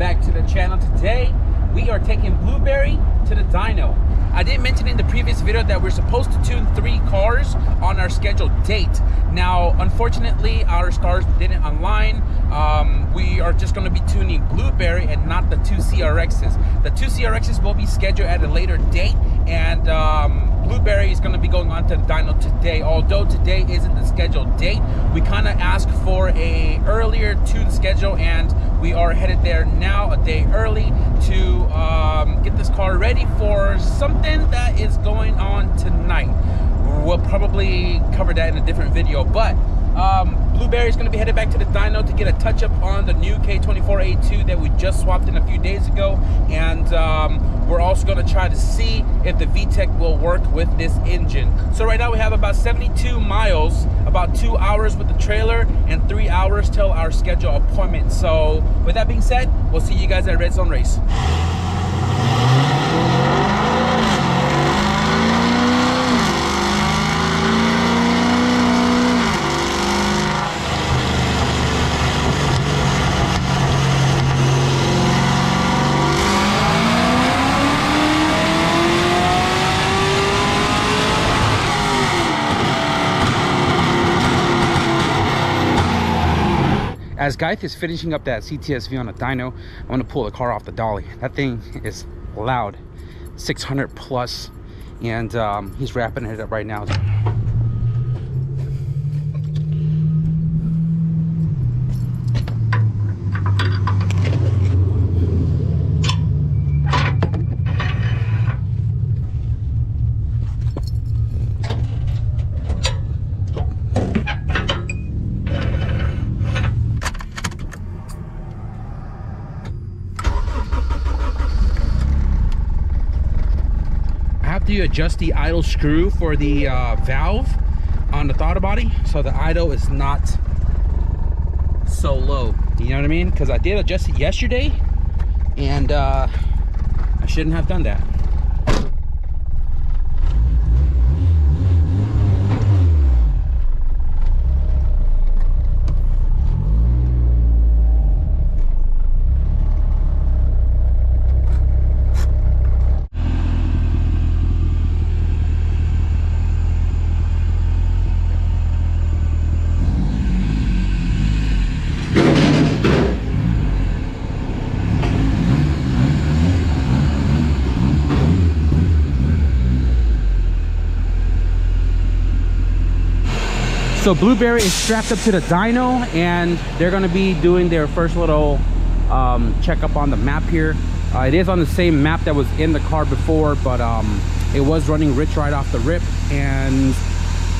back to the channel. Today we are taking Blueberry to the dyno. I did mention in the previous video that we're supposed to tune 3 cars on our scheduled date. Now unfortunately our stars didn't align. We are just going to be tuning Blueberry and not the 2 CRXs. The 2 CRXs will be scheduled at a later date, and Blueberry is going to be going on to the dyno today. Although today isn't the scheduled date, we kind of asked for a earlier tune schedule, and we are headed there now a day early to get this car ready for something that is going on tonight. We'll probably cover that in a different video, but Blueberry is going to be headed back to the dyno to get a touch up on the new K24A2 that we just swapped in a few days ago, and we're also going to try to see if the Vtec will work with this engine. So right now we have about 72 miles, about 2 hours with the trailer and 3 hours till our scheduled appointment. So with that being said, we'll see you guys at Red Zone Race. As Geith is finishing up that CTSV on a dyno, I'm gonna pull the car off the dolly. That thing is loud, 600 plus, and he's wrapping it up right now. You adjust the idle screw for the valve on the throttle body so the idle is not so low, you know what I mean? Because I did adjust it yesterday and I shouldn't have done that. So Blueberry is strapped up to the dyno, and they're going to be doing their first little checkup on the map here. It is on the same map that was in the car before, but it was running rich right off the rip, and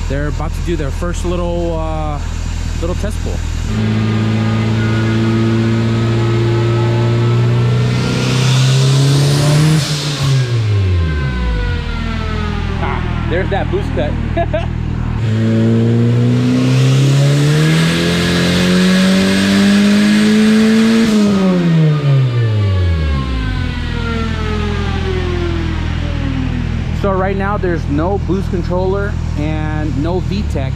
they're about to do their first little test pull. Ah, there's that boost cut. So right now there's no boost controller and no Vtec.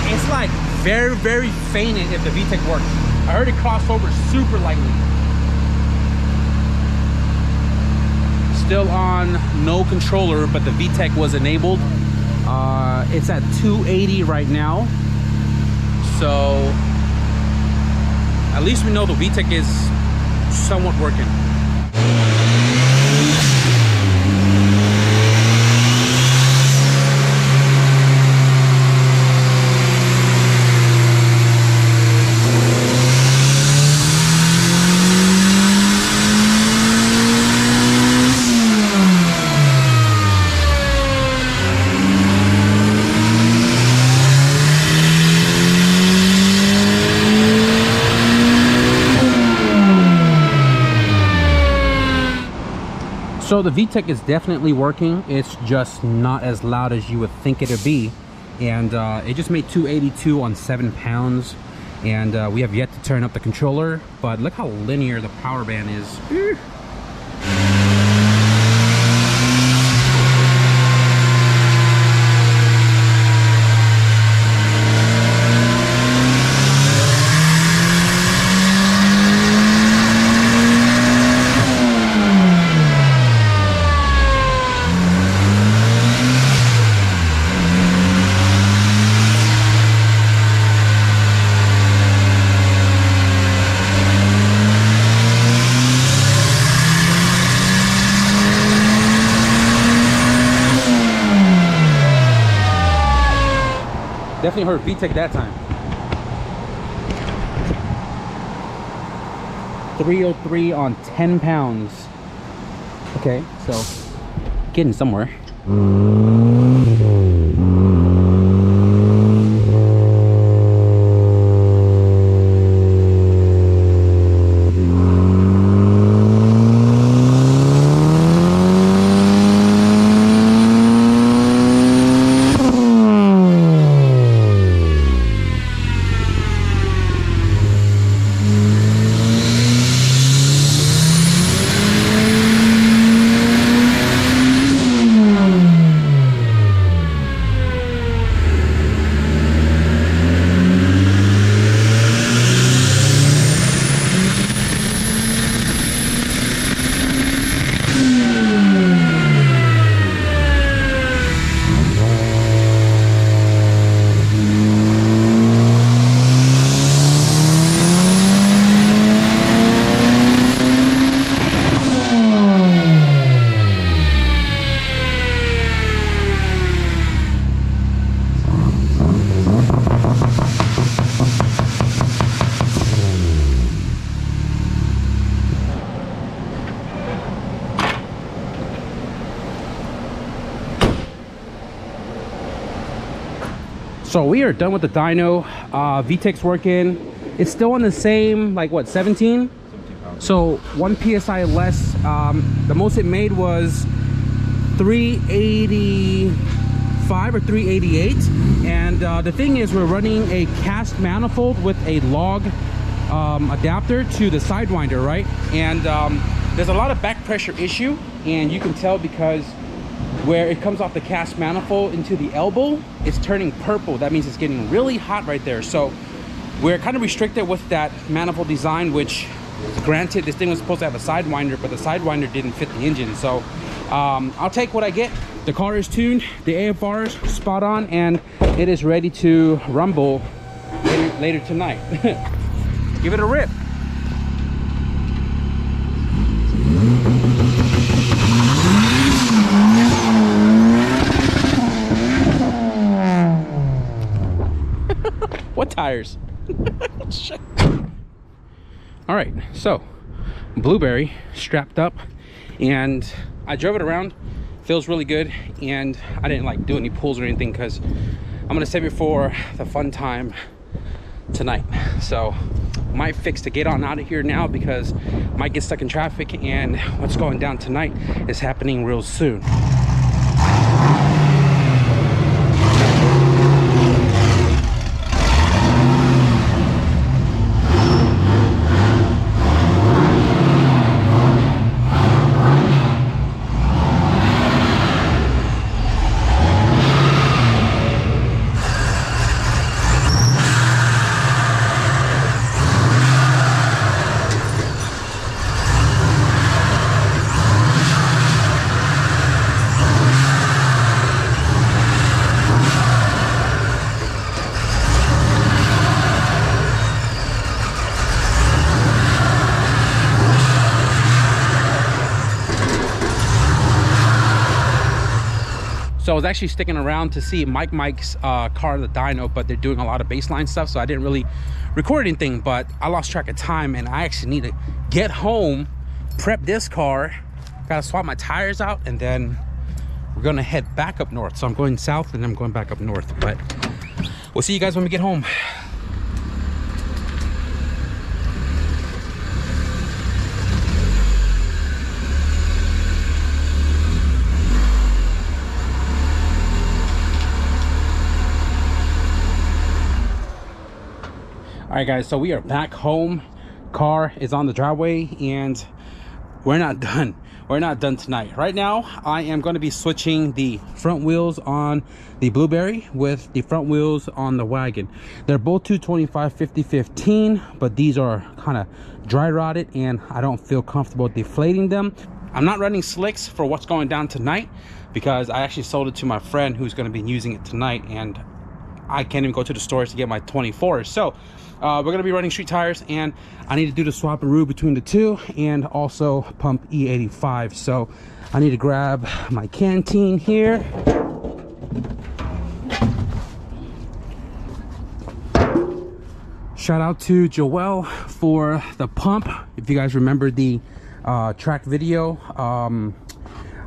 It's like very faint if the Vtec works. I heard it cross over super lightly. Still on no controller, but the Vtec was enabled. It's at 280 right now. So at least we know the Vtec is somewhat working. So the Vtec is definitely working. It's just not as loud as you would think it would be. and it just made 282 on 7 pounds. And we have yet to turn up the controller, but look how linear the power band is. Definitely heard Vtec that time. 303 on 10 pounds. Okay, so getting somewhere. So we are done with the dyno. Vtec's working. It's still on the same, like what, 17? So 1 psi less. The most it made was 385 or 388. And the thing is, we're running a cast manifold with a log adapter to the sidewinder, right? And there's a lot of back pressure issue, and you can tell because where it comes off the cast manifold into the elbow, it's turning purple. That means it's getting really hot right there. So we're kind of restricted with that manifold design, which granted this thing was supposed to have a sidewinder, but the sidewinder didn't fit the engine. So I'll take what I get. The car is tuned, the AFR is spot on, and it is ready to rumble later tonight. Give it a rip. What tires? All right, so Blueberry strapped up, and I drove it around. Feels really good, and I didn't like do any pulls or anything because I'm gonna save it for the fun time tonight. So might fix to get on out of here now because might get stuck in traffic, and what's going down tonight is happening real soon. So I was actually sticking around to see Mike's car, the dyno, but they're doing a lot of baseline stuff, so I didn't really record anything, but I lost track of time, and I actually need to get home, prep this car, gotta swap my tires out, and then we're gonna head back up north. So I'm going south and I'm going back up north, but we'll see you guys when we get home. All right, guys, so we are back home. Car is on the driveway, and we're not done. We're not done tonight. Right now, I am going to be switching the front wheels on the Blueberry with the front wheels on the wagon. They're both 225 50/15, but these are kind of dry rotted, and I don't feel comfortable deflating them. I'm not running slicks for what's going down tonight because I actually sold it to my friend who's going to be using it tonight, and I can't even go to the stores to get my 24s. So we're going to be running street tires, and I need to do the swap-a-roo between the two and also pump E85. So I need to grab my canteen here. Shout out to Joel for the pump. If you guys remember the track video,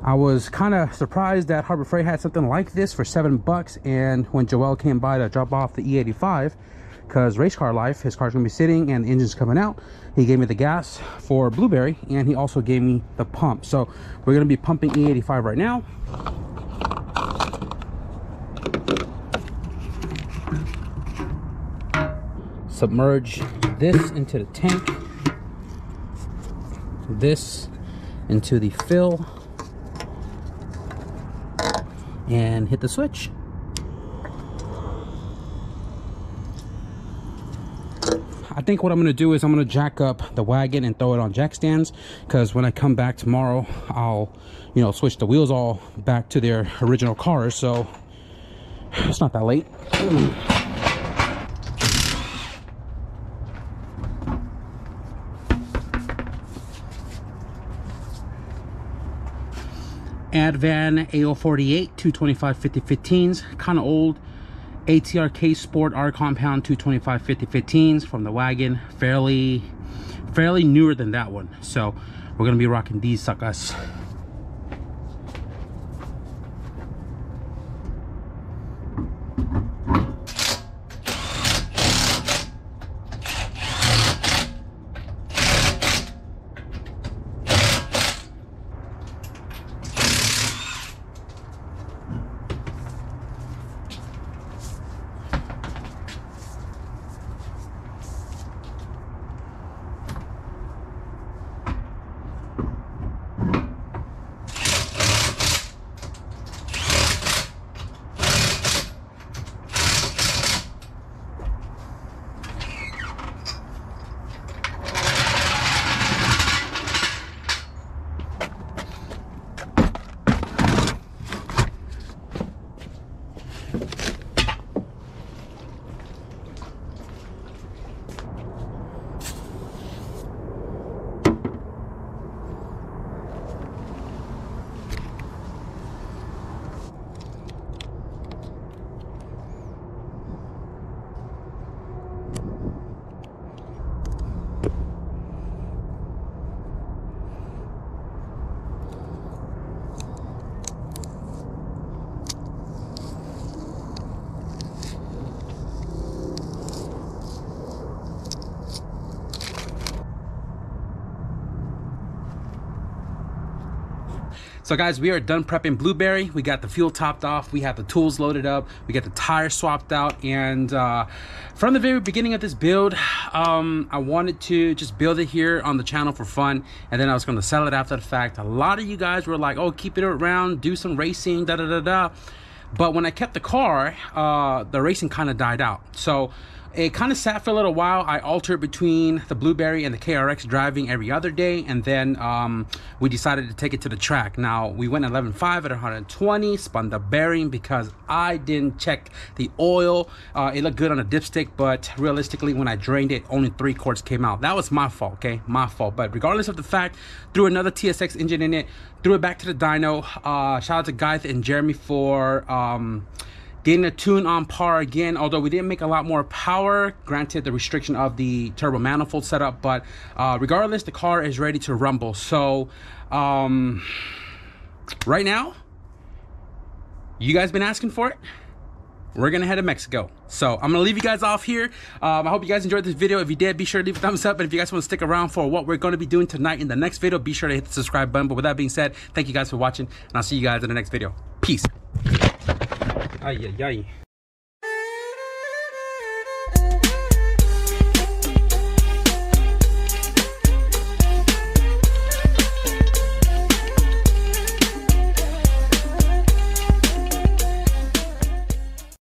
I was kind of surprised that Harbor Freight had something like this for $7, and when Joel came by to drop off the E85, because race car life, his car's gonna be sitting and the engine's coming out, he gave me the gas for Blueberry, and he also gave me the pump. So we're gonna be pumping E85 right now. Submerge this into the tank, this into the fill, and hit the switch. I think what I'm gonna do is I'm gonna jack up the wagon and throw it on jack stands, because when I come back tomorrow, I'll, you know, switch the wheels all back to their original cars, so it's not that late. Advan AO48 225 50/15s, kind of old. ATRK Sport R Compound 225 50/15s from the wagon, fairly newer than that one. So we're gonna be rocking these suckers. So guys, we are done prepping Blueberry. We got the fuel topped off, we have the tools loaded up, we got the tires swapped out, and from the very beginning of this build, I wanted to just build it here on the channel for fun, and then I was going to sell it after the fact. A lot of you guys were like, oh, keep it around, do some racing, da da da da. But when I kept the car, the racing kind of died out. So it kind of sat for a little while. I altered between the Blueberry and the KRX, driving every other day, and then we decided to take it to the track. Now we went 11.5 at 120, spun the bearing because I didn't check the oil. It looked good on a dipstick, but realistically when I drained it, only 3 quarts came out. That was my fault, okay, my fault. But regardless of the fact, threw another TSX engine in it, threw it back to the dyno. Shout out to Guy and Jeremy for getting the tune on par again, although we didn't make a lot more power, granted the restriction of the turbo manifold setup, but regardless, the car is ready to rumble. So right now, you guys been asking for it, we're gonna head to Mexico. So I'm gonna leave you guys off here. I hope you guys enjoyed this video. If you did, be sure to leave a thumbs up, and if you guys want to stick around for what we're going to be doing tonight in the next video, be sure to hit the subscribe button. But with that being said, thank you guys for watching, and I'll see you guys in the next video. Peace. Ay, ay, ay.